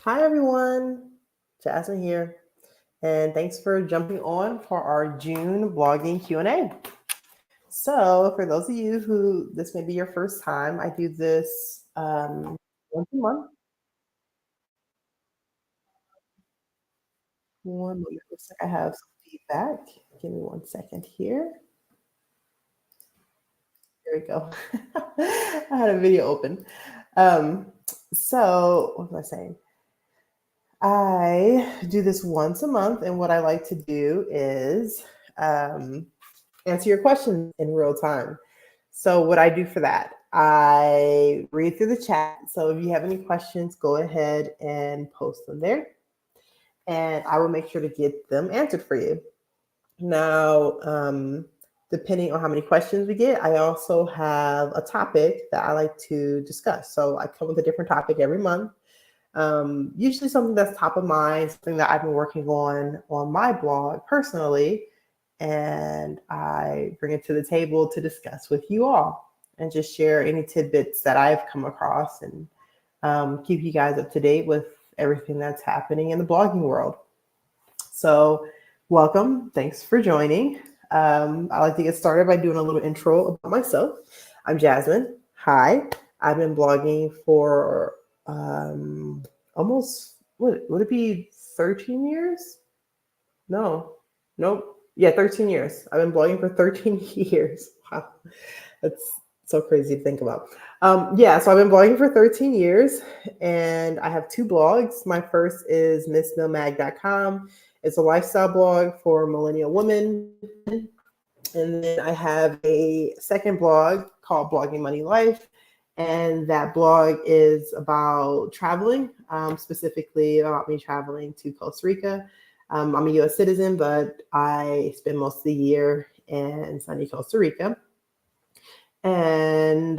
Hi everyone, Jasmine here, and thanks for jumping on for our June blogging Q&A. So for those of you who this may be your first time, I do this once a month. One moment, looks like I have some feedback. Give me 1 second here. There we go. I had a video open. Um, so what was I saying? I do this once a month, and what I like to do is answer your questions in real time. So what I do for that, I read through the chat. So if you have any questions, go ahead and post them there, and I will make sure to get them answered for you. Now, depending on how many questions we get, I also have a topic that I like to discuss. So I come with a different topic every month. Usually something that's top of mind, something that I've been working on my blog personally, and I bring it to the table to discuss with you all and just share any tidbits that I've come across and keep you guys up to date with everything that's happening in the blogging world. So welcome. Thanks for joining. I like to get started by doing a little intro about myself. I'm Jasmine. Hi. I've been blogging for almost, what would it be, 13 years? No, nope. Yeah, 13 years. I've been blogging for 13 years. Wow, that's so crazy to think about. Yeah, so I've been blogging for 13 years, and I have two blogs. My first is missnomag.com. It's a lifestyle blog for millennial women. And then I have a second blog called Blogging Money Life. And that blog is about traveling, specifically about me traveling to Costa Rica. I'm a US citizen, but I spend most of the year in sunny Costa Rica. And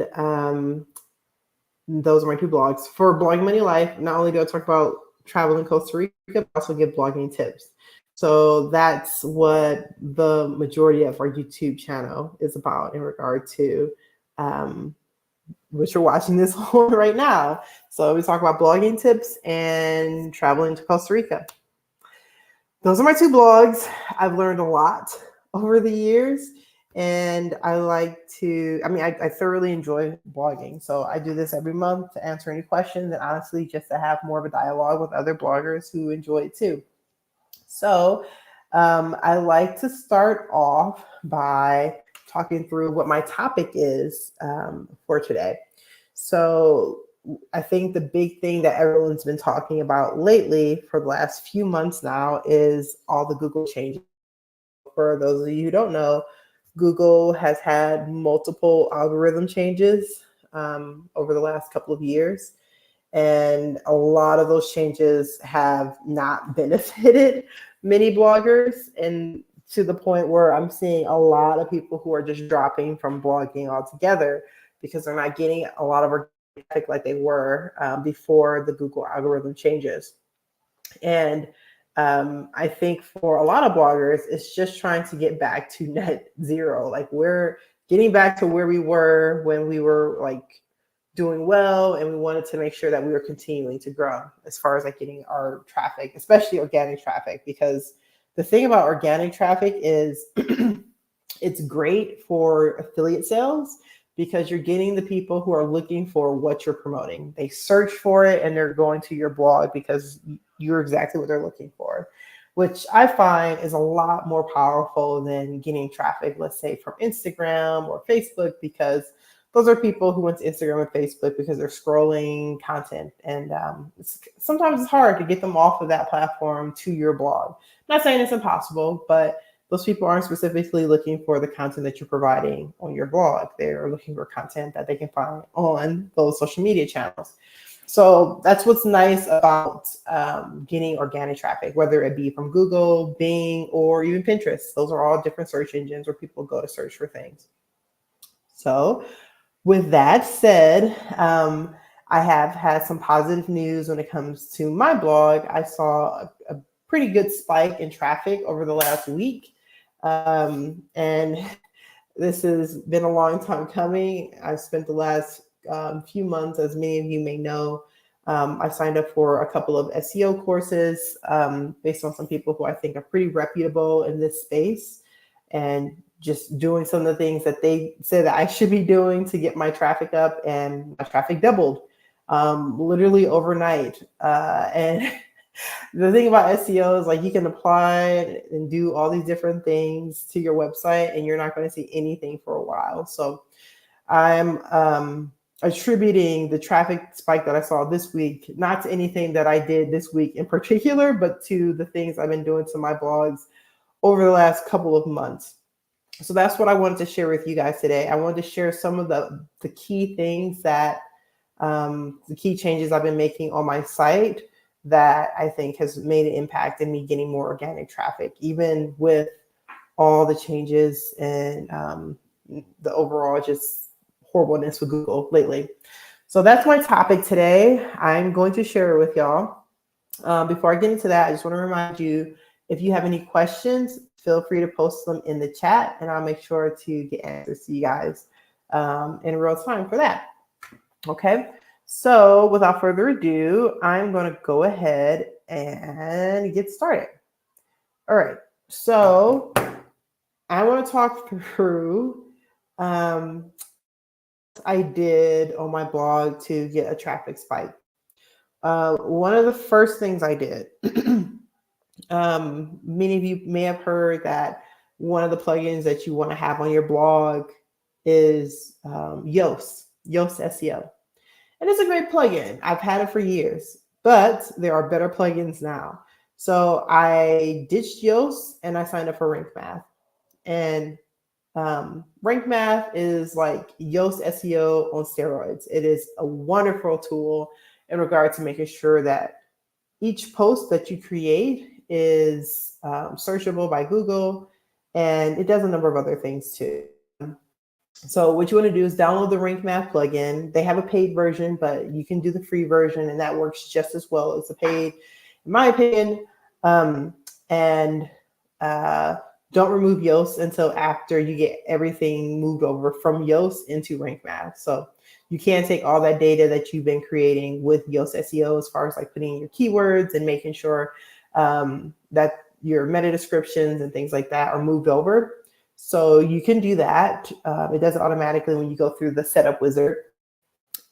those are my two blogs. For Blogging Money Life, not only do I talk about travel in Costa Rica, but I also give blogging tips. So that's what the majority of our YouTube channel is about in regard to which you're watching this on right now. So we talk about blogging tips and traveling to Costa Rica. Those are my two blogs. I've learned a lot over the years, and I like to, I thoroughly enjoy blogging. So I do this every month to answer any questions and honestly just to have more of a dialogue with other bloggers who enjoy it too. So I like to start off by talking through what my topic is for today. So I think the big thing that everyone's been talking about lately for the last few months now is all the Google changes. For those of you who don't know, Google has had multiple algorithm changes over the last couple of years. And a lot of those changes have not benefited many bloggers, and to the point where I'm seeing a lot of people who are just dropping from blogging altogether because they're not getting a lot of organic traffic like they were before the Google algorithm changes. And I think for a lot of bloggers, it's just trying to get back to net zero. Like we're getting back to where we were when we were like doing well, and we wanted to make sure that we were continuing to grow as far as like getting our traffic, especially organic traffic, because the thing about organic traffic is it's great for affiliate sales because you're getting the people who are looking for what you're promoting. They search for it and they're going to your blog because you're exactly what they're looking for, which I find is a lot more powerful than getting traffic, let's say from Instagram or Facebook, because those are people who went to Instagram and Facebook because they're scrolling content. And sometimes it's hard to get them off of that platform to your blog. I'm not saying it's impossible, but those people aren't specifically looking for the content that you're providing on your blog. They're looking for content that they can find on those social media channels. So that's what's nice about getting organic traffic, whether it be from Google, Bing, or even Pinterest. Those are all different search engines where people go to search for things. So with that said, I have had some positive news when it comes to my blog. I saw a pretty good spike in traffic over the last week. And this has been a long time coming. I've spent the last few months, as many of you may know, I signed up for a couple of SEO courses based on some people who I think are pretty reputable in this space, and just doing some of the things that they said that I should be doing to get my traffic up, and my traffic doubled literally overnight. And the thing about SEO is like you can apply and do all these different things to your website and you're not going to see anything for a while. So I'm attributing the traffic spike that I saw this week, not to anything that I did this week in particular, but to the things I've been doing to my blogs over the last couple of months. So that's what I wanted to share with you guys today. I wanted to share some of the key things that, the key changes I've been making on my site that I think has made an impact in me getting more organic traffic, even with all the changes and the overall just horribleness with Google lately. So that's my topic today. I'm going to share it with y'all. Before I get into that, I just want to remind you, if you have any questions, feel free to post them in the chat and I'll make sure to get answers to you guys in real time for that. Okay, so without further ado, I'm going to go ahead and get started. All right, so I want to talk through I did on my blog to get a traffic spike. One of the first things I did, many of you may have heard that one of the plugins that you want to have on your blog is Yoast SEO. And it's a great plugin. I've had it for years, but there are better plugins now. So I ditched Yoast and I signed up for Rank Math. And Rank Math is like Yoast SEO on steroids. It is a wonderful tool in regard to making sure that each post that you create is searchable by Google, and it does a number of other things too. So what you want to do is download the Rank Math plugin. They have a paid version, but you can do the free version, and that works just as well as the paid, in my opinion. Don't remove Yoast until after you get everything moved over from Yoast into Rank Math. So you can take all that data that you've been creating with Yoast SEO, as far as like putting in your keywords and making sure that your meta descriptions and things like that are moved over. So you can do that. It does it automatically when you go through the setup wizard.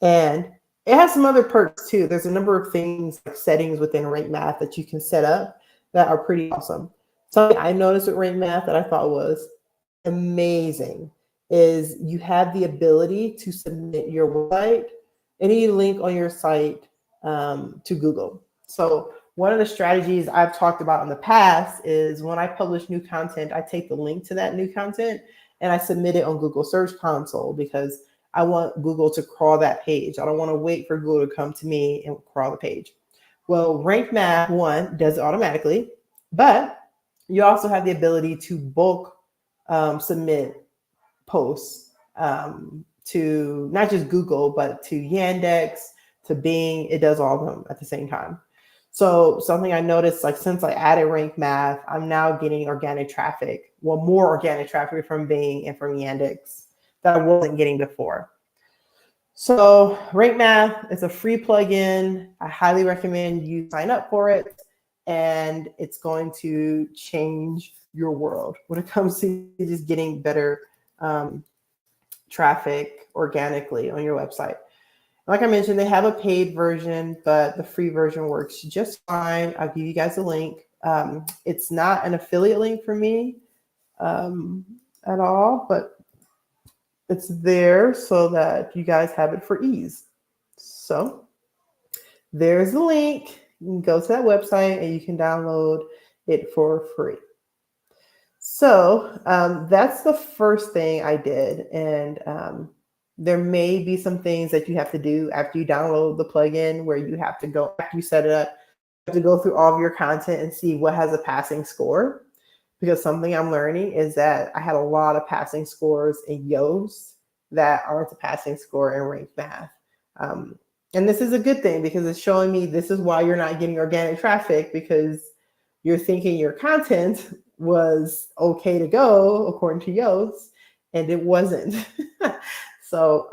And it has some other perks too. There's a number of things, like settings within Rank Math that you can set up that are pretty awesome. Something I noticed with Rank Math that I thought was amazing is you have the ability to submit your website, any link on your site, to Google. So one of the strategies I've talked about in the past is when I publish new content, I take the link to that new content and I submit it on Google Search Console, because I want Google to crawl that page. I don't want to wait for Google to come to me and crawl the page. Well, Rank Math, one, does it automatically, but you also have the ability to bulk submit posts to not just Google, but to Yandex, to Bing. It does all of them at the same time. So something I noticed, like since I added Rank Math, I'm now getting organic traffic, well, more organic traffic from Bing and from Yandex that I wasn't getting before. So Rank Math is a free plugin. I highly recommend you sign up for it, and it's going to change your world when it comes to just getting better traffic organically on your website. Like I mentioned, they have a paid version, but the free version works just fine. I'll give you guys a link. It's not an affiliate link for me at all, but it's there so that you guys have it for ease. So there's the link. You can go to that website and you can download it for free. So that's the first thing I did. And there may be some things that you have to do after you download the plugin, where you have to go, after you set it up, you have to go through all of your content and see what has a passing score. Because something I'm learning is that I had a lot of passing scores in Yoast that aren't a passing score in Rank Math. And this is a good thing, because it's showing me this is why you're not getting organic traffic, because you're thinking your content was okay to go according to Yoast, and it wasn't. So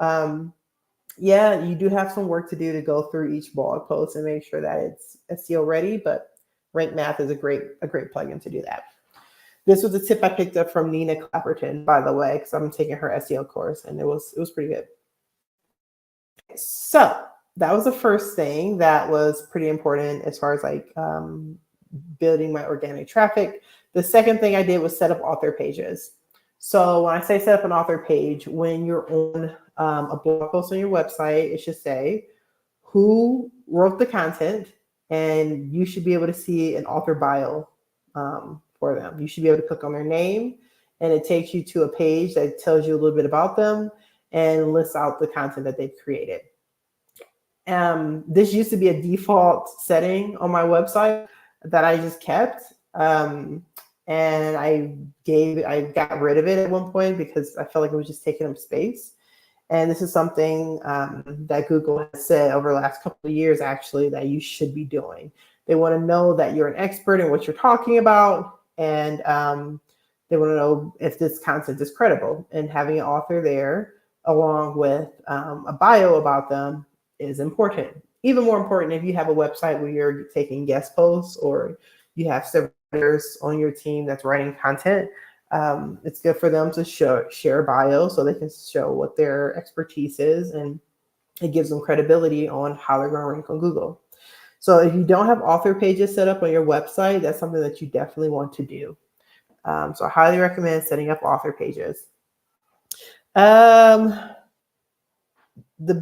yeah, you do have some work to do to go through each blog post and make sure that it's SEO ready, but Rank Math is a great plugin to do that. This was a tip I picked up from Nina Clapperton, by the way, because I'm taking her SEO course, and it was pretty good. So that was the first thing that was pretty important as far as like building my organic traffic. The second thing I did was set up author pages. So when I say set up an author page, when you're on a blog post on your website, it should say who wrote the content, and you should be able to see an author bio for them. You should be able to click on their name, and it takes you to a page that tells you a little bit about them and lists out the content that they've created. This used to be a default setting on my website that I just kept. And I got rid of it at one point because I felt like it was just taking up space. And this is something that Google has said over the last couple of years, actually, that you should be doing. They want to know that you're an expert in what you're talking about, and they want to know if this content is credible. And having an author there, along with a bio about them, is important. Even more important if you have a website where you're taking guest posts or you have several writers on your team that's writing content. It's good for them to share bio so they can show what their expertise is, and it gives them credibility on how they're going to rank on Google. So if you don't have author pages set up on your website, that's something that you definitely want to do. So I highly recommend setting up author pages. The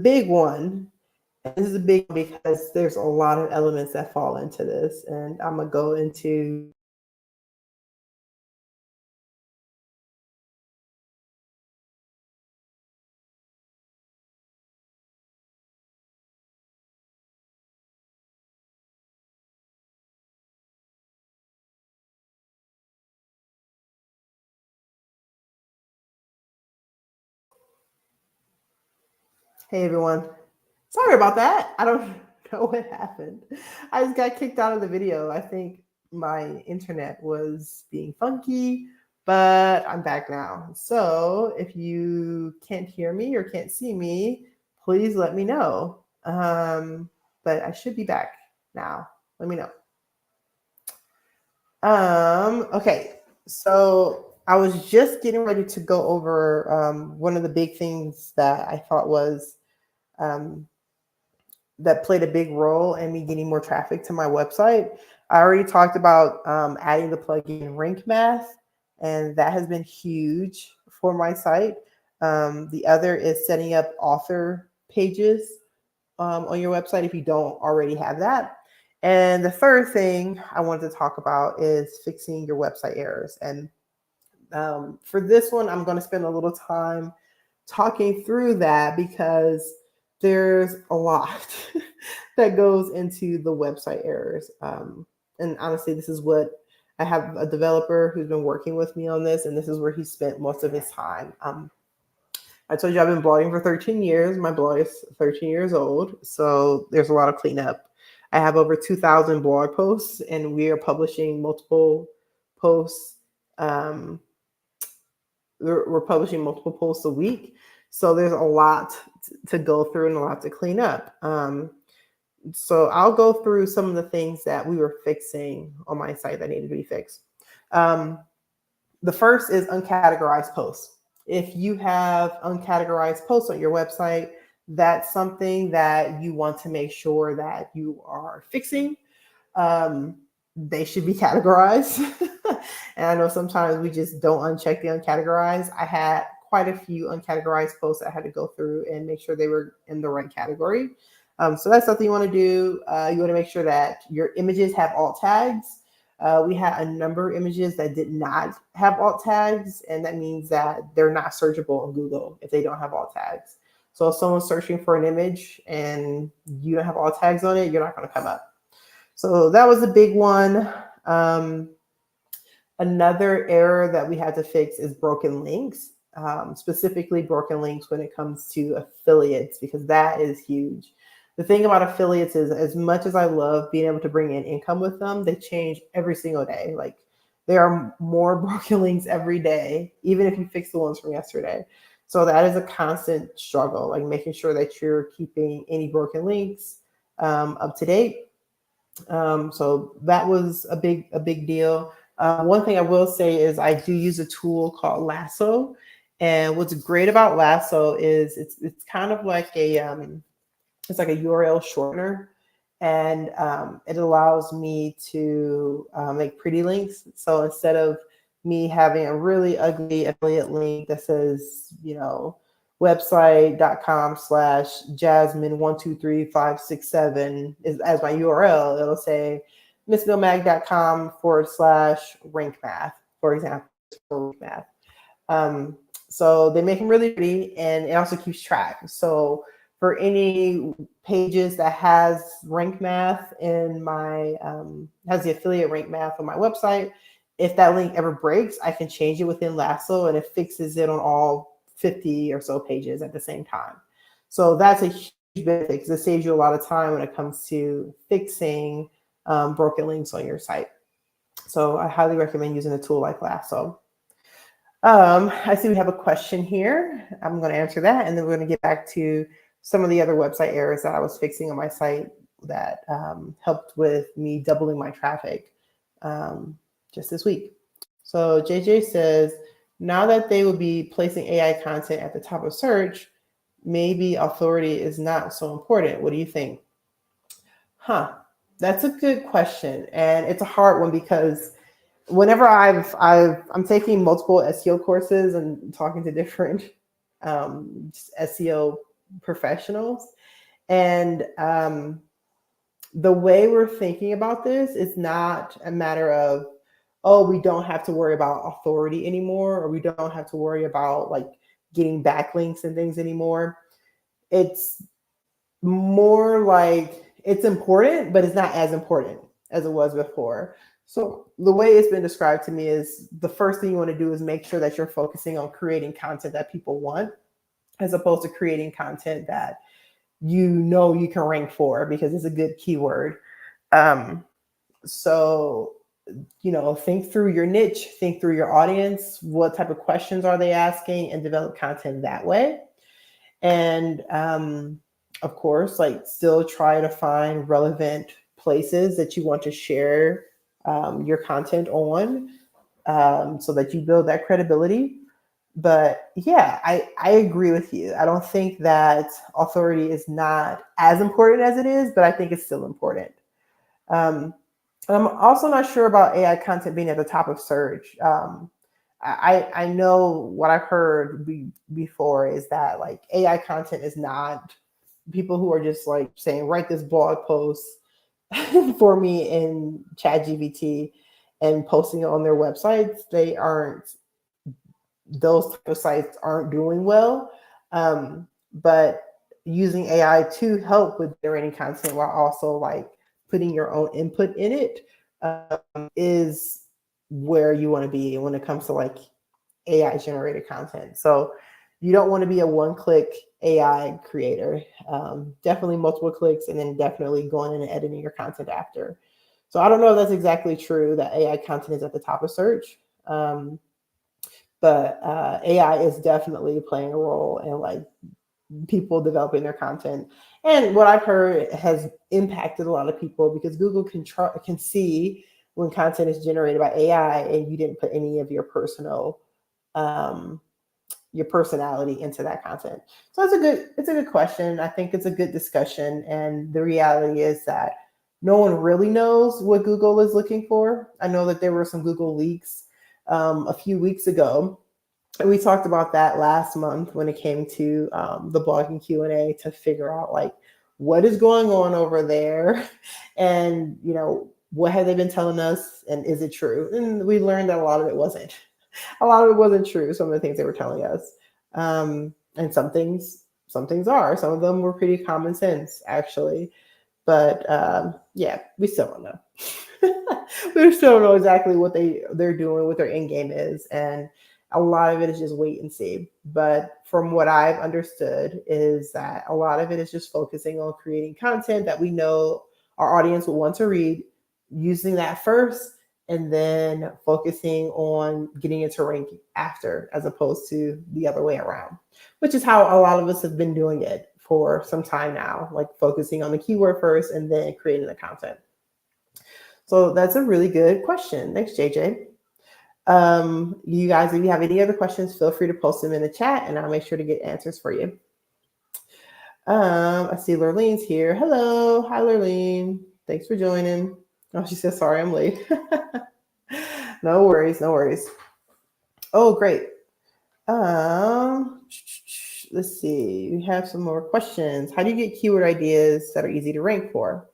big one, and this is a big one because there's a lot of elements that fall into this, and I'm going to go into Hey everyone. Sorry about that. I don't know what happened. I just got kicked out of the video. I think my internet was being funky, but I'm back now. So if you can't hear me or can't see me, please let me know. But I should be back now. Let me know. Okay, so I was just getting ready to go over one of the big things that I thought was that played a big role in me getting more traffic to my website. I already talked about adding the plugin Rank Math, and that has been huge for my site. The other is setting up author pages on your website if you don't already have that. And the third thing I wanted to talk about is fixing your website errors. And for this one, I'm going to spend a little time talking through that because there's a lot that goes into the website errors. And honestly, this is what I have a developer who's been working with me on this, and this is where he spent most of his time. I told you I've been blogging for 13 years. My blog is 13 years old, so there's a lot of cleanup. I have over 2,000 blog posts, and we are publishing multiple posts. We're publishing multiple posts a week. So there's a lot to go through and a lot to clean up. So I'll go through some of the things that we were fixing on my site that needed to be fixed. The first is uncategorized posts. If you have uncategorized posts on your website, that's something that you want to make sure that you are fixing. They should be categorized. And I know sometimes we just don't uncheck the uncategorized. I had quite a few uncategorized posts I had to go through and make sure they were in the right category. So that's something you want to do. You want to make sure that your images have alt tags. We had a number of images that did not have alt tags, and that means that they're not searchable on Google if they don't have alt tags. So if someone's searching for an image and you don't have alt tags on it, you're not going to come up. So that was a big one. Another error that we had to fix is broken links, specifically broken links when it comes to affiliates, because that is huge. The thing about affiliates is, as much as I love being able to bring in income with them, they change every single day. Like, there are more broken links every day, even if you fix the ones from yesterday. So that is a constant struggle, like making sure that you're keeping any broken links up to date. So that was a big deal. One thing I will say is I do use a tool called Lasso, and what's great about Lasso is it's kind of like it's like a URL shortener, and it allows me to make pretty links. So instead of me having a really ugly affiliate link that says, website.com/Jasmine123567 is as my URL, it'll say missbillmag.com/rank math, for example, for rank math. So they make them really pretty, and it also keeps track. So for any pages that has rank math in my has the affiliate rank math on my website, if that link ever breaks, I can change it within Lasso, and it fixes it on all 50 or so pages at the same time. So that's a huge benefit because it saves you a lot of time when it comes to fixing broken links on your site. So I highly recommend using a tool like Lasso. I see we have a question here. I'm going to answer that, and then we're going to get back to some of the other website errors that I was fixing on my site that helped with me doubling my traffic just this week. So JJ says, now that they will be placing AI content at the top of search, maybe authority is not so important. What do you think? That's a good question. And it's a hard one because whenever I'm taking multiple SEO courses and talking to different SEO professionals, and the way we're thinking about this is not a matter of, oh, we don't have to worry about authority anymore, or we don't have to worry about like getting backlinks and things anymore. It's more like it's important, but it's not as important as it was before. So the way it's been described to me is the first thing you want to do is make sure that you're focusing on creating content that people want, as opposed to creating content that you can rank for because it's a good keyword. So, think through your niche, think through your audience, what type of questions are they asking, and develop content that way. And of course, like still try to find relevant places that you want to share your content on, so that you build that credibility. But yeah, I agree with you. I don't think that authority is not as important as it is, but I think it's still important. I'm also not sure about AI content being at the top of search. I know what I've heard before is that like AI content is not people who are just like saying, write this blog post for me in ChatGPT and posting it on their websites. Those type of sites aren't doing well. But using AI to help with generating content while also like putting your own input in it is where you want to be when it comes to like AI generated content. So you don't want to be a one-click AI creator. Definitely multiple clicks, and then definitely going in and editing your content after. So I don't know if that's exactly true that AI content is at the top of search. But AI is definitely playing a role in like people developing their content. And what I've heard has impacted a lot of people because Google can see when content is generated by AI and you didn't put any of your personality into that content. So it's a good question. I think it's a good discussion. And the reality is that no one really knows what Google is looking for. I know that there were some Google leaks a few weeks ago. And we talked about that last month when it came to the blogging Q&A to figure out like what is going on over there, and what have they been telling us, and is it true? And we learned that a lot of it wasn't. A lot of it wasn't true. Some of the things they were telling us, and some things are. Some of them were pretty common sense actually, but yeah, we still don't know. We still don't know exactly what they're doing, what their end game is, and a lot of it is just wait and see. But from what I've understood is that a lot of it is just focusing on creating content that we know our audience will want to read, using that first, and then focusing on getting into rank after, as opposed to the other way around, which is how a lot of us have been doing it for some time now, like focusing on the keyword first and then creating the content. So that's a really good question. Thanks, JJ. You guys, if you have any other questions, feel free to post them in the chat and I'll make sure to get answers for you. I see Lurlene's here. Hello. Hi, Lurlene. Thanks for joining. Oh, she says, sorry, I'm late. No worries. No worries. Oh, great. Let's see. We have some more questions. How do you get keyword ideas that are easy to rank for?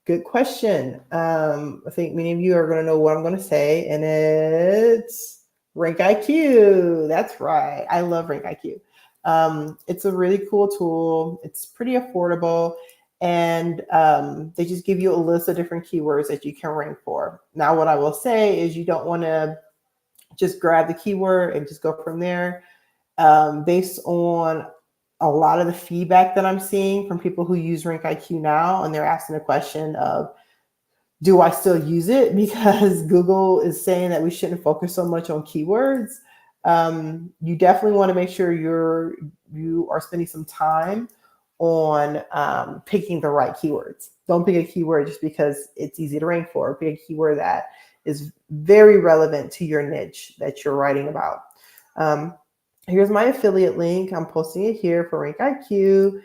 Good question. I think many of you are going to know what I'm going to say, and it's Rank IQ. That's right. I love Rank IQ. It's a really cool tool. It's pretty affordable, and they just give you a list of different keywords that you can rank for. Now, what I will say is you don't want to just grab the keyword and just go from there. Based on a lot of the feedback that I'm seeing from people who use Rank IQ now, and they're asking the question of, do I still use it? Because Google is saying that we shouldn't focus so much on keywords. You definitely want to make sure you are spending some time on picking the right keywords. Don't pick a keyword just because it's easy to rank for. Pick a keyword that is very relevant to your niche that you're writing about. Here's my affiliate link. I'm posting it here for Rank IQ.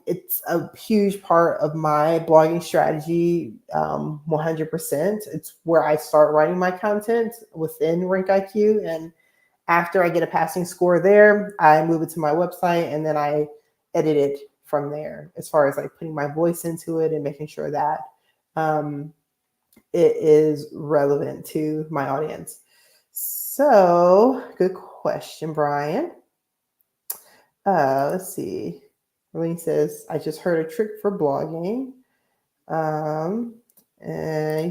It's a huge part of my blogging strategy, 100%. It's where I start writing my content within Rank IQ. And after I get a passing score there, I move it to my website and then I edit it from there, as far as like putting my voice into it and making sure that it is relevant to my audience. So, good question, Brian. Let's see. Marlene says, I just heard a trick for blogging. And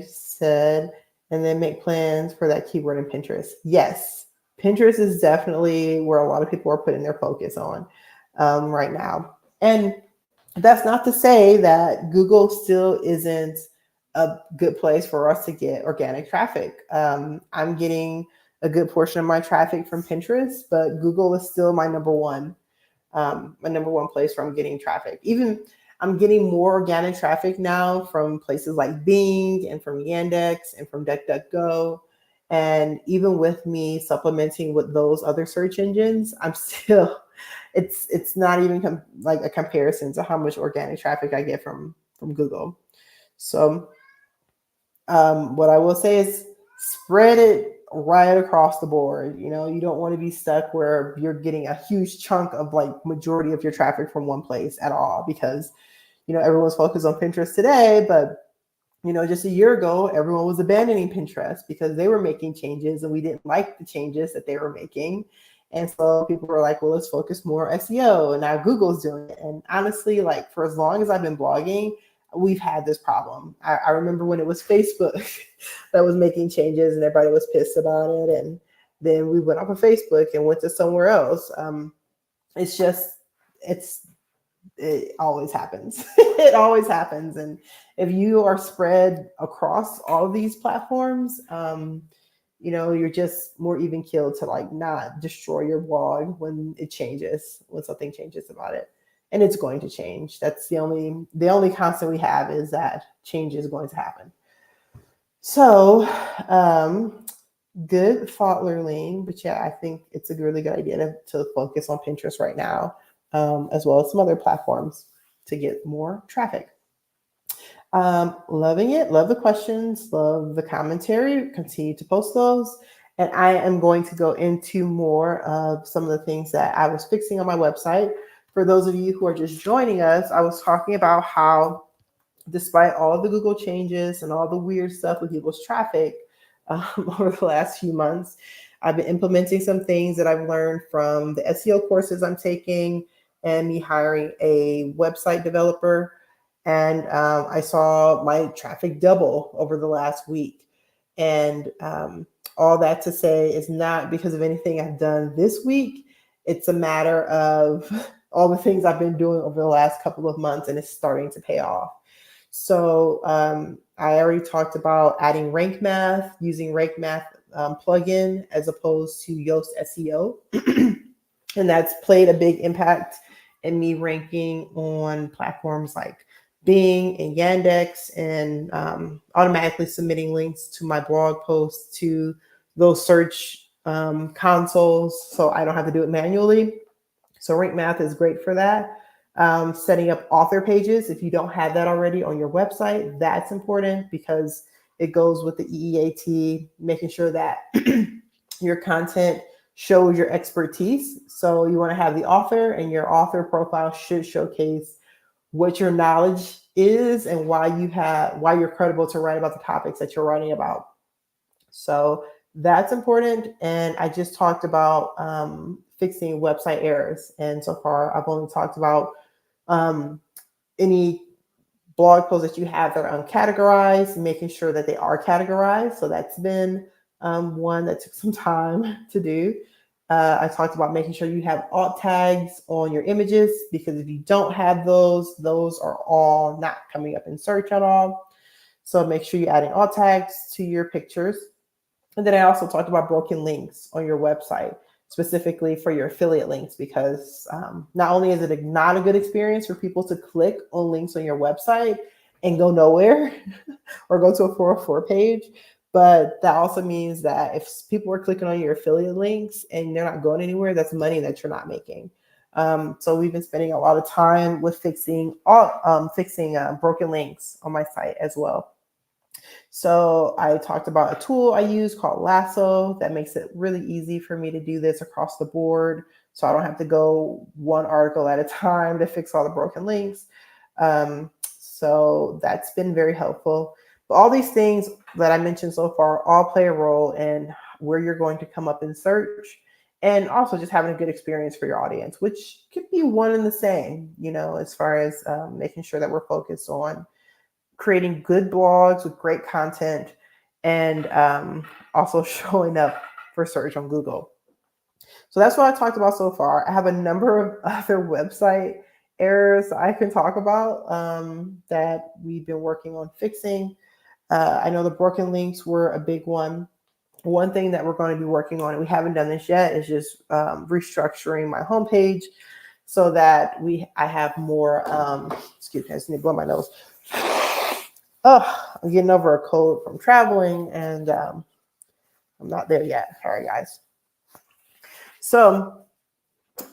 he said, and then make plans for that keyword in Pinterest. Yes, Pinterest is definitely where a lot of people are putting their focus on right now. And that's not to say that Google still isn't a good place for us to get organic traffic. I'm getting a good portion of my traffic from Pinterest, but Google is still my number one place where I'm getting traffic. Even I'm getting more organic traffic now from places like Bing and from Yandex and from DuckDuckGo. And even with me supplementing with those other search engines, I'm still, it's not even like a comparison to how much organic traffic I get from Google. So what I will say is spread it right across the board. You know, you don't want to be stuck where you're getting a huge chunk of like majority of your traffic from one place at all, because, you know, everyone's focused on Pinterest today, but you know, just a year ago, everyone was abandoning Pinterest because they were making changes and we didn't like the changes that they were making. And so people were like, well, let's focus more on SEO. And now Google's doing it. And honestly, like for as long as I've been blogging, we've had this problem. I remember when it was Facebook that was making changes and everybody was pissed about it. And then we went off of Facebook and went to somewhere else. It always happens. It always happens. And if you are spread across all of these platforms, you know, you're just more even keeled to like not destroy your blog when it changes, when something changes about it. And it's going to change. That's the only constant we have, is that change is going to happen. So good thought, Lurleen. But yeah, I think it's a really good idea to focus on Pinterest right now, as well as some other platforms to get more traffic. Loving it. Love the questions. Love the commentary. Continue to post those. And I am going to go into more of some of the things that I was fixing on my website. For those of you who are just joining us, I was talking about how despite all the Google changes and all the weird stuff with people's traffic over the last few months, I've been implementing some things that I've learned from the SEO courses I'm taking and me hiring a website developer. And I saw my traffic double over the last week. And all that to say is not because of anything I've done this week. It's a matter of all the things I've been doing over the last couple of months, and it's starting to pay off. So I already talked about adding rank math, using rank math plugin as opposed to Yoast SEO. And that's played a big impact in me ranking on platforms like Bing and Yandex, and automatically submitting links to my blog posts to those search consoles, so I don't have to do it manually. So Rank Math is great for that. Setting up author pages, if you don't have that already on your website, that's important because it goes with the EEAT, making sure that your content shows your expertise. So you want to have the author, and your author profile should showcase what your knowledge is and why you're credible to write about the topics that you're writing about. So that's important. And I just talked about fixing website errors. And so far, I've only talked about any blog posts that you have that are uncategorized, making sure that they are categorized. So that's been one that took some time to do. I talked about making sure you have alt tags on your images, because if you don't have those are all not coming up in search at all. So make sure you're adding alt tags to your pictures. And then I also talked about broken links on your website, specifically for your affiliate links, because not only is it not a good experience for people to click on links on your website and go nowhere or go to a 404 page, but that also means that if people are clicking on your affiliate links and they're not going anywhere, that's money that you're not making. So we've been spending a lot of time with fixing broken links on my site as well. So I talked about a tool I use called Lasso that makes it really easy for me to do this across the board. So I don't have to go one article at a time to fix all the broken links. So that's been very helpful. But all these things that I mentioned so far all play a role in where you're going to come up in search, and also just having a good experience for your audience, which could be one and the same, as far as making sure that we're focused on creating good blogs with great content, and also showing up for search on Google. So that's what I talked about so far. I have a number of other website errors I can talk about that we've been working on fixing. I know the broken links were a big one. One thing that we're going to be working on, and we haven't done this yet, is just restructuring my homepage so that I have more, excuse me, I just need to blow my nose. Oh, I'm getting over a cold from traveling, and I'm not there yet. Sorry, guys. So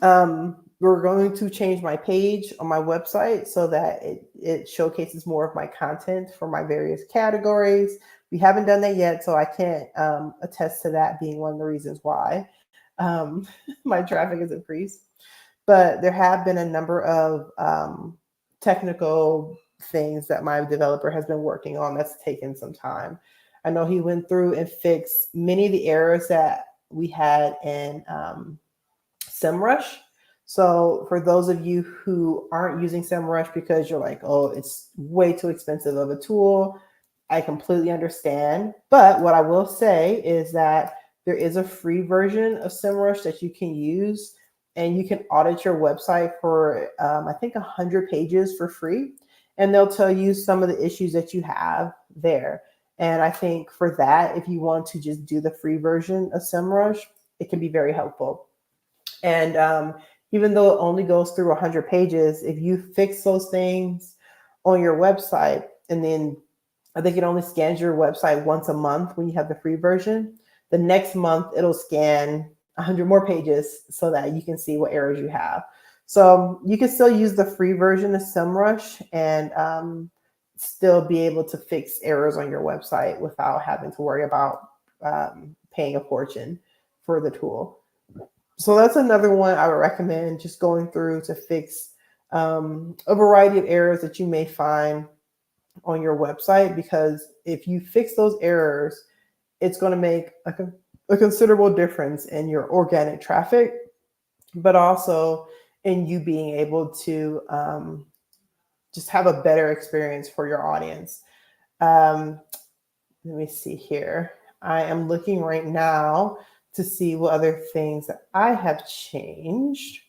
we're going to change my page on my website so that it showcases more of my content for my various categories. We haven't done that yet, so I can't attest to that being one of the reasons why my traffic has increased. But there have been a number of technical things that my developer has been working on that's taken some time. I know he went through and fixed many of the errors that we had in SEMrush. So for those of you who aren't using SEMrush because you're like, oh, it's way too expensive of a tool, I completely understand. But what I will say is that there is a free version of SEMrush that you can use, and you can audit your website for, I think, 100 pages for free. And they'll tell you some of the issues that you have there. And I think for that, if you want to just do the free version of SEMrush, it can be very helpful. And even though it only goes through 100 pages, if you fix those things on your website, and then I think it only scans your website once a month when you have the free version, the next month it'll scan 100 more pages so that you can see what errors you have. So you can still use the free version of SEMrush and still be able to fix errors on your website without having to worry about paying a fortune for the tool. So that's another one I would recommend, just going through to fix a variety of errors that you may find on your website, because if you fix those errors, it's going to make a considerable difference in your organic traffic, but also in you being able to just have a better experience for your audience. Let me see here. I am looking right now to see what other things that I have changed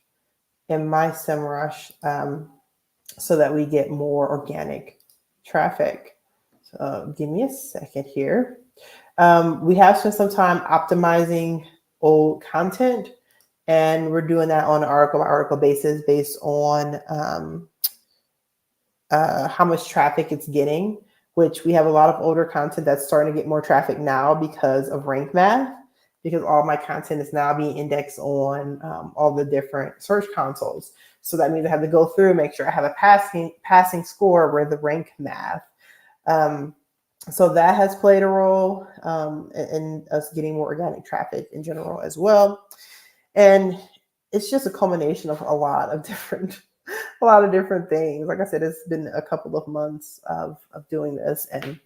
in my SEMrush so that we get more organic traffic. So give me a second here. We have spent some time optimizing old content, and we're doing that on an article by article basis based on how much traffic it's getting, which we have a lot of older content that's starting to get more traffic now because of rank math, because all my content is now being indexed on all the different search consoles. So that means I have to go through and make sure I have a passing score with the rank math. So that has played a role in us getting more organic traffic in general as well. And it's just a culmination of a lot of different things. Like I said, it's been a couple of months of doing this, and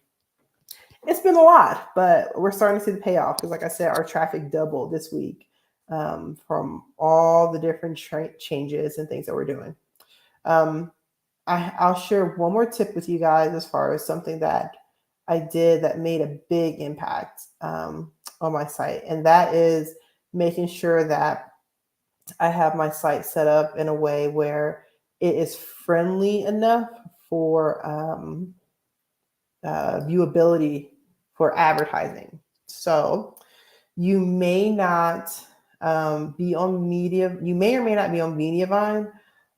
it's been a lot, but we're starting to see the payoff because, like I said, our traffic doubled this week from all the different changes and things that we're doing. I'll share one more tip with you guys as far as something that I did that made a big impact on my site, and that is making sure that I have my site set up in a way where it is friendly enough for viewability for advertising. So you may not be on media. You may or may not be on Mediavine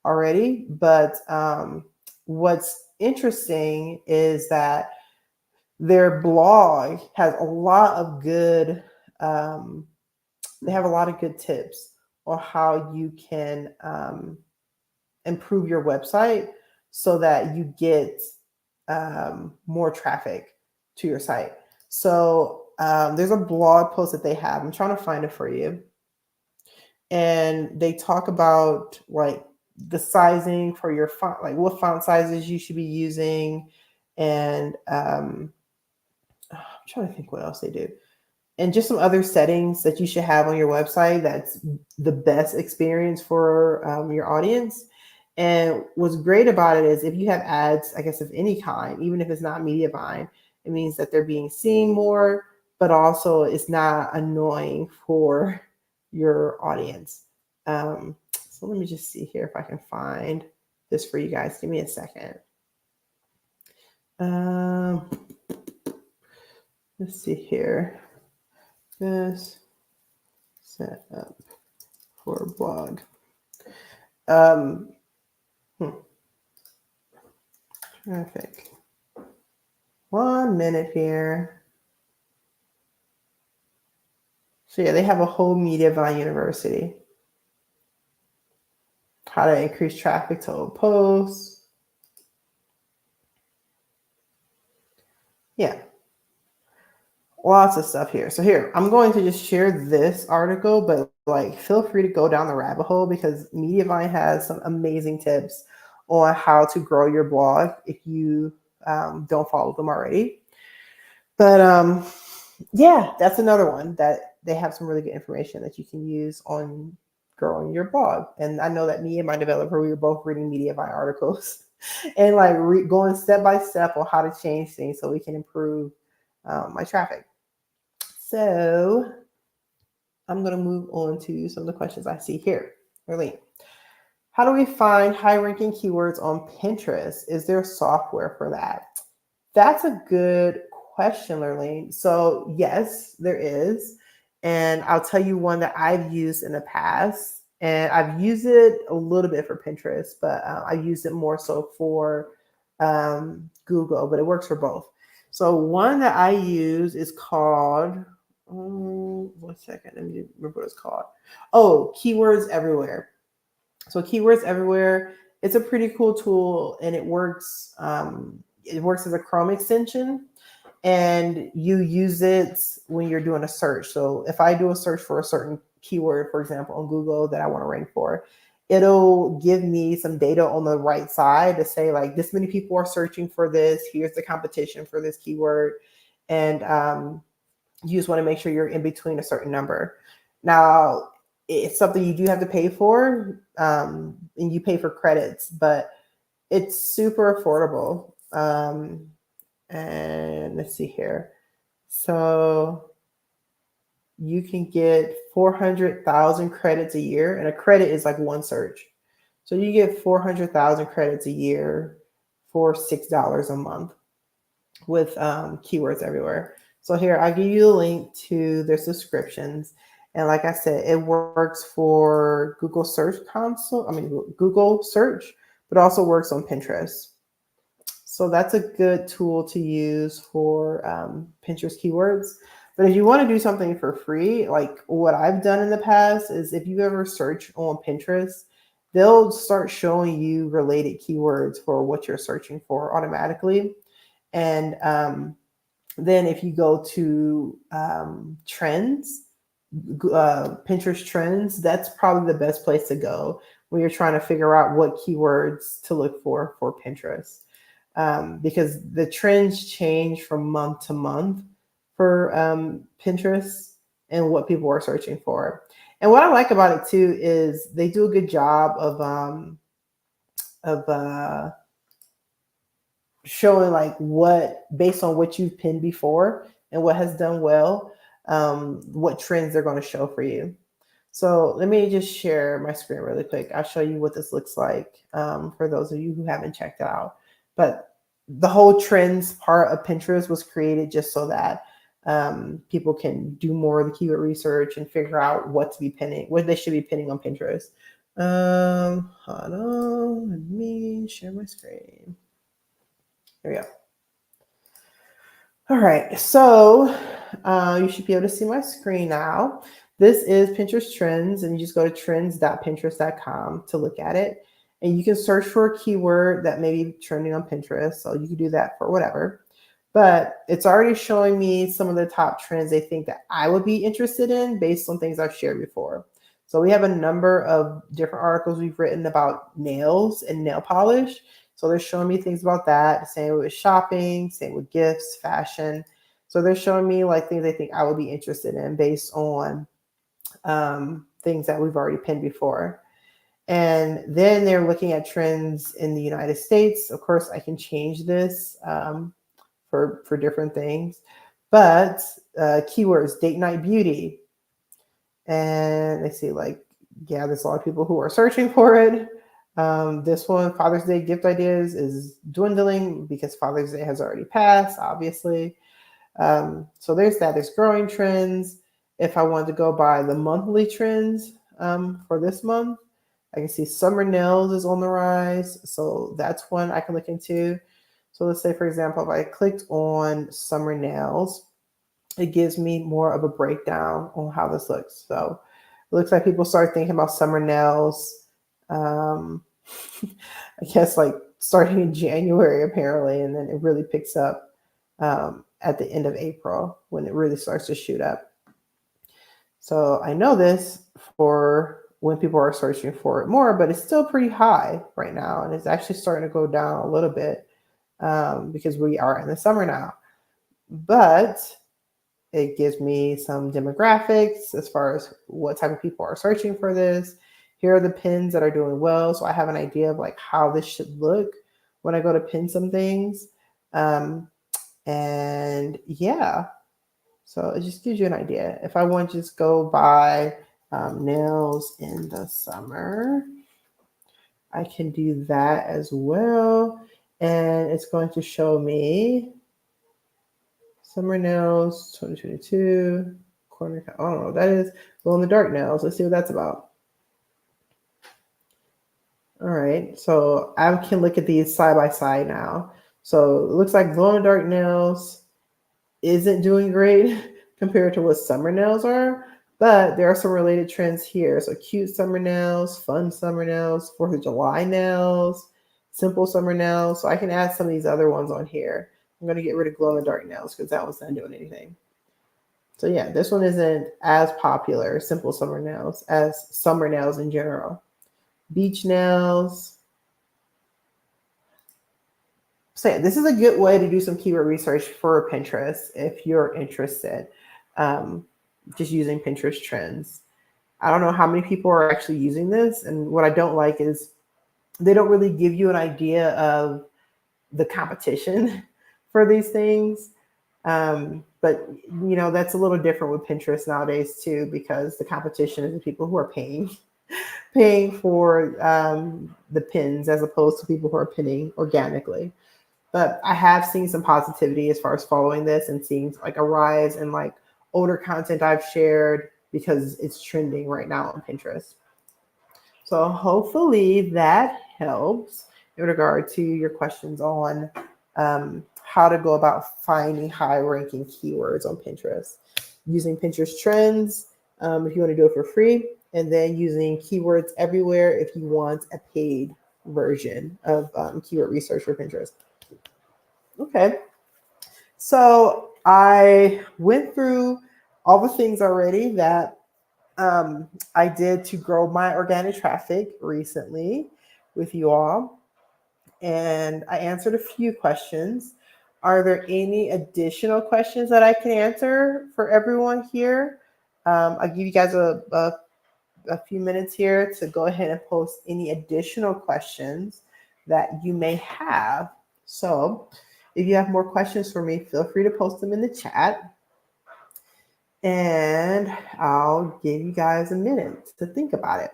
already, but what's interesting is that their blog has a lot of good. They have a lot of good tips on how you can improve your website so that you get more traffic to your site. So there's a blog post that they have. I'm trying to find it for you. And they talk about like the sizing for your font, like what font sizes you should be using. And I'm trying to think what else they do. And just some other settings that you should have on your website that's the best experience for your audience. And what's great about it is if you have ads, I guess, of any kind, even if it's not Mediavine, it means that they're being seen more, but also it's not annoying for your audience. So let me just see here if I can find this for you guys. Give me a second. Let's see here. This set up for a blog. Traffic. 1 minute here. So yeah, they have a whole Mediavine University. How to increase traffic to old posts. Yeah. Lots of stuff here. So here, I'm going to just share this article, but like feel free to go down the rabbit hole because Mediavine has some amazing tips on how to grow your blog if you don't follow them already. But yeah, that's another one that they have some really good information that you can use on growing your blog. And I know that me and my developer, we were both reading Mediavine articles and like going step by step on how to change things so we can improve my traffic. So I'm going to move on to some of the questions I see here. Really, how do we find high-ranking keywords on Pinterest? Is there software for that? That's a good question, Lurleen. So yes, there is. And I'll tell you one that I've used in the past. And I've used it a little bit for Pinterest, but I used it more so for Google, but it works for both. So one that I use is called, 1 second, let me remember what it's called. Oh, Keywords Everywhere. So Keywords Everywhere, it's a pretty cool tool, and it works as a Chrome extension, and you use it when you're doing a search. So if I do a search for a certain keyword, for example, on Google that I want to rank for, it'll give me some data on the right side to say like this many people are searching for this. Here's the competition for this keyword. And you just want to make sure you're in between a certain number. Now, it's something you do have to pay for, and you pay for credits, but it's super affordable. And let's see here. So you can get 400,000 credits a year, and a credit is like one search. So you get 400,000 credits a year for $6 a month with keywords everywhere. So here, I'll give you a link to their subscriptions. And like I said, it works for Google Search Console, Google Search, but also works on Pinterest. So that's a good tool to use for Pinterest keywords. But if you want to do something for free, like what I've done in the past is if you ever search on Pinterest, they'll start showing you related keywords for what you're searching for automatically. And then if you go to trends, Pinterest trends, that's probably the best place to go when you're trying to figure out what keywords to look for Pinterest. Because the trends change from month to month for Pinterest and what people are searching for. And what I like about it too is they do a good job of showing like what, based on what you've pinned before and what has done well, what trends they're going to show for you. So let me just share my screen really quick. I'll show you what this looks like for those of you who haven't checked it out. But the whole trends part of Pinterest was created just so that people can do more of the keyword research and figure out what to be pinning, what they should be pinning on Pinterest. Hold on, let me share my screen. There we go. All right, so you should be able to see my screen now. This is Pinterest Trends, and you just go to trends.pinterest.com to look at it. And you can search for a keyword that may be trending on Pinterest, so you can do that for whatever. But it's already showing me some of the top trends they think that I would be interested in based on things I've shared before. So we have a number of different articles we've written about nails and nail polish. So they're showing me things about that. Same with shopping, same with gifts, fashion. So they're showing me like things they think I would be interested in based on things that we've already pinned before. And then they're looking at trends in the United States. Of course, I can change this for different things. But keywords, date night beauty. And they see like, yeah, there's a lot of people who are searching for it. This one, Father's Day gift ideas, is dwindling because Father's Day has already passed, obviously. So there's that. There's growing trends. If I wanted to go by the monthly trends for this month, I can see summer nails is on the rise. So that's one I can look into. So let's say, for example, if I clicked on summer nails, it gives me more of a breakdown on how this looks. So it looks like people start thinking about summer nails, I guess like starting in January apparently, and then it really picks up at the end of April when it really starts to shoot up. So I know this for when people are searching for it more, but it's still pretty high right now. And it's actually starting to go down a little bit because we are in the summer now. But it gives me some demographics as far as what type of people are searching for this. Here are the pins that are doing well. So I have an idea of like how this should look when I go to pin some things. And yeah, so it just gives you an idea. If I want to just go by nails in the summer, I can do that as well. And it's going to show me summer nails 2022 corner. I don't know what that is. Glow in the dark nails. Let's see what that's about. All right, so I can look at these side by side now. So it looks like glow in the dark nails isn't doing great compared to what summer nails are, but there are some related trends here. So cute summer nails, fun summer nails, 4th of July nails, simple summer nails. So I can add some of these other ones on here. I'm going to get rid of glow in the dark nails because that one's not doing anything. So yeah, this one isn't as popular, simple summer nails, as summer nails in general. Beach nails. So yeah, this is a good way to do some keyword research for Pinterest if you're interested. Just using Pinterest trends. I don't know how many people are actually using this. And what I don't like is they don't really give you an idea of the competition for these things. But you know, that's a little different with Pinterest nowadays too, because the competition is the people who are paying paying for the pins as opposed to people who are pinning organically. But I have seen some positivity as far as following this and seeing like a rise in like older content I've shared because it's trending right now on Pinterest. So hopefully that helps in regard to your questions on how to go about finding high ranking keywords on Pinterest. Using Pinterest trends if you want to do it for free, and then using keywords everywhere if you want a paid version of keyword research for Pinterest. Okay, so I went through all the things already that I did to grow my organic traffic recently with you all, and I answered a few questions. Are there any additional questions that I can answer for everyone here? I'll give you guys a few minutes here to go ahead and post any additional questions that you may have. So if you have more questions for me, feel free to post them in the chat. And I'll give you guys a minute to think about it.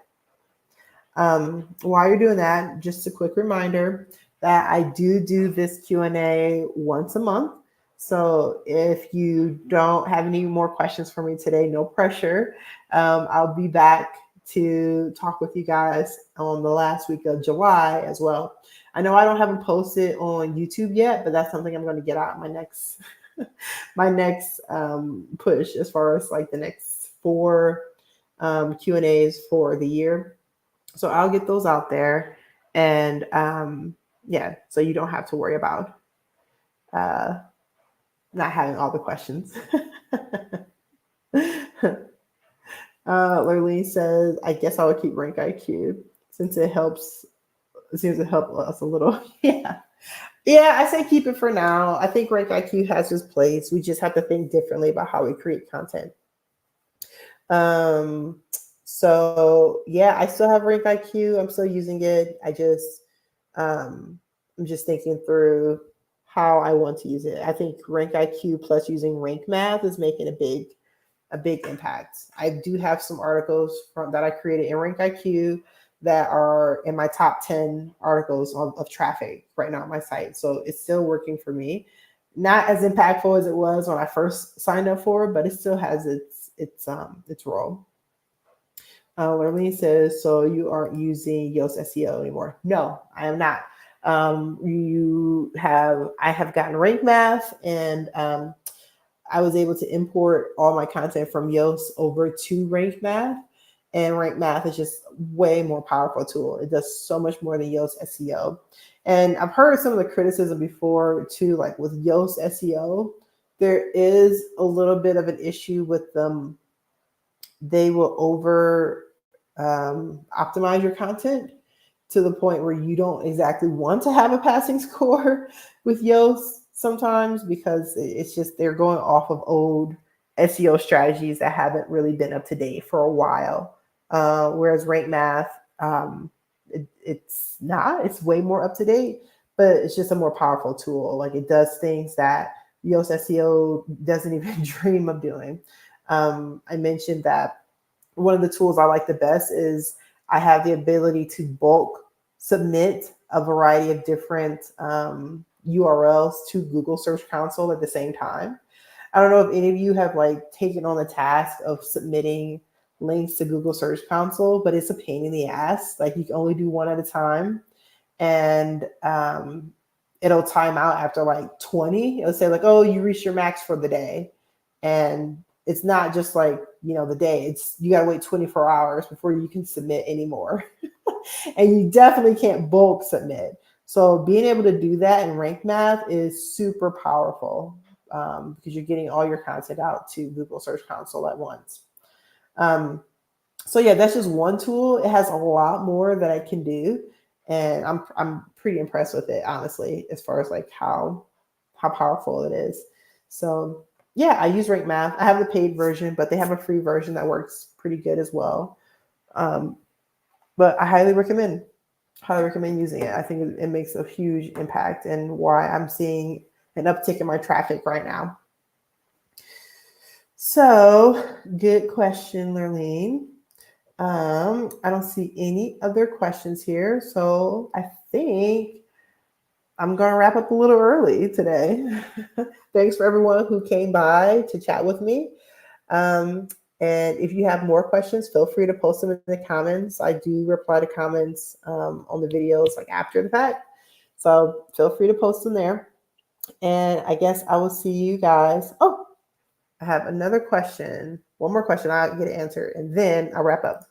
While you're doing that, just a quick reminder that I do this Q&A once a month. So if you don't have any more questions for me today, no pressure. I'll be back to talk with you guys on the last week of July as well. I know I don't have them posted on YouTube yet, but that's something I'm going to get out my next my next push as far as like the next 4 Q&As for the year. So I'll get those out there, and yeah, so you don't have to worry about not having all the questions. Lurleen says, I guess I would keep Rank IQ since it helps. It seems to help us a little. Yeah. Yeah, I say keep it for now. I think Rank IQ has its place. We just have to think differently about how we create content. So yeah, I still have Rank IQ. I'm still using it. I'm just thinking through how I want to use it. I think Rank IQ plus using Rank Math is making a big impact. I do have some articles that I created in Rank IQ that are in my top 10 articles of traffic right now on my site. So it's still working for me. Not as impactful as it was when I first signed up for it, but it still has its role. Lurleen says, so you aren't using Yoast SEO anymore? No, I am not. I have gotten Rank Math, and I was able to import all my content from Yoast over to Rank Math. And Rank Math is just way more powerful tool. It does so much more than Yoast SEO. And I've heard some of the criticism before too, like with Yoast SEO, there is a little bit of an issue with them. They will over optimize your content to the point where you don't exactly want to have a passing score with Yoast sometimes, because it's just they're going off of old SEO strategies that haven't really been up to date for a while. Whereas Rank Math, it's not. It's way more up to date, but it's just a more powerful tool. Like it does things that Yoast SEO doesn't even dream of doing. I mentioned that one of the tools I like the best is I have the ability to bulk submit a variety of different URLs to Google Search Console at the same time. I don't know if any of you have like taken on the task of submitting links to Google Search Console, but it's a pain in the ass. Like you can only do one at a time, and it'll time out after like 20. It'll say like, oh, you reached your max for the day. And it's not just like, the day. It's you got to wait 24 hours before you can submit anymore. And you definitely can't bulk submit. So being able to do that in Rank Math is super powerful because you're getting all your content out to Google Search Console at once. So yeah, that's just one tool. It has a lot more that I can do, and I'm pretty impressed with it, honestly, as far as like how powerful it is. So yeah, I use Rank Math. I have the paid version, but they have a free version that works pretty good as well. But I highly recommend using it. I think it makes a huge impact, and why I'm seeing an uptick in my traffic right now. So good question, Lurleen. I don't see any other questions here. So I think I'm going to wrap up a little early today. Thanks for everyone who came by to chat with me. And if you have more questions, feel free to post them in the comments. I do reply to comments on the videos like after the fact. So feel free to post them there. And I guess I will see you guys. Oh, I have another question. One more question I'll get answered, and then I'll wrap up.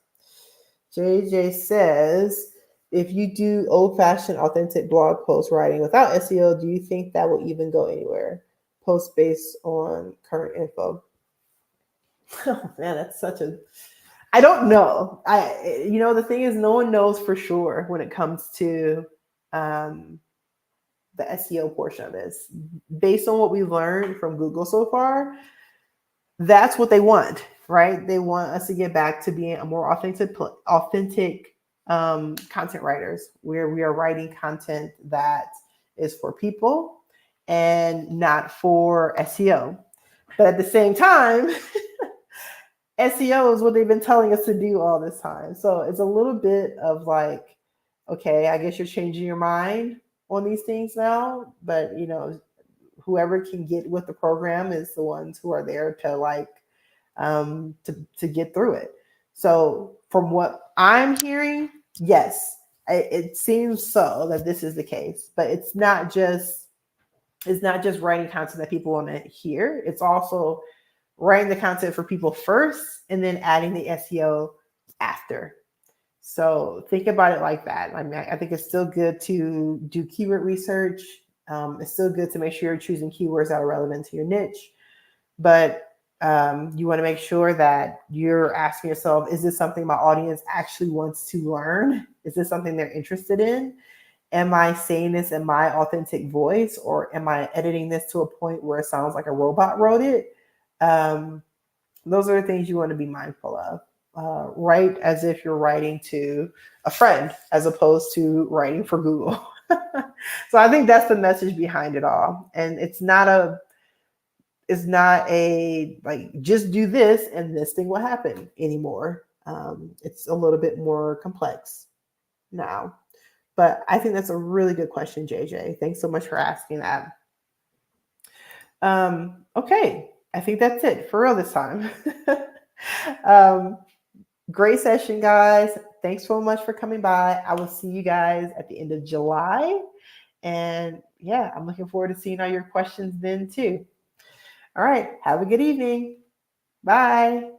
JJ says, if you do old-fashioned authentic blog post writing without SEO, do you think that will even go anywhere? Post based on current info. Oh man, that's such a, I don't know. The thing is, no one knows for sure when it comes to the SEO portion of this. Based on what we've learned from Google so far, that's what they want, right? They want us to get back to being a more authentic content writers, where we are writing content that is for people and not for SEO. But at the same time, SEO is what they've been telling us to do all this time. So it's a little bit of like, okay, I guess you're changing your mind on these things now, but whoever can get with the program is the ones who are there to like to get through it. So from what I'm hearing, yes, it seems so that this is the case, but it's not just writing content that people want to hear. It's also writing the content for people first and then adding the SEO after. So think about it like that. I mean, I think it's still good to do keyword research. It's still good to make sure you're choosing keywords that are relevant to your niche, but you want to make sure that you're asking yourself, is this something my audience actually wants to learn? Is this something they're interested in? Am I saying this in my authentic voice, or am I editing this to a point where it sounds like a robot wrote it? Those are the things you want to be mindful of. Write as if you're writing to a friend as opposed to writing for Google. So I think that's the message behind it all. And it's not a like, just do this and this thing will happen anymore. It's a little bit more complex now. But I think that's a really good question, JJ. Thanks so much for asking that. Okay, I think that's it for real this time. Great session, guys. Thanks so much for coming by. I will see you guys at the end of July. And yeah, I'm looking forward to seeing all your questions then too. All right, have a good evening. Bye.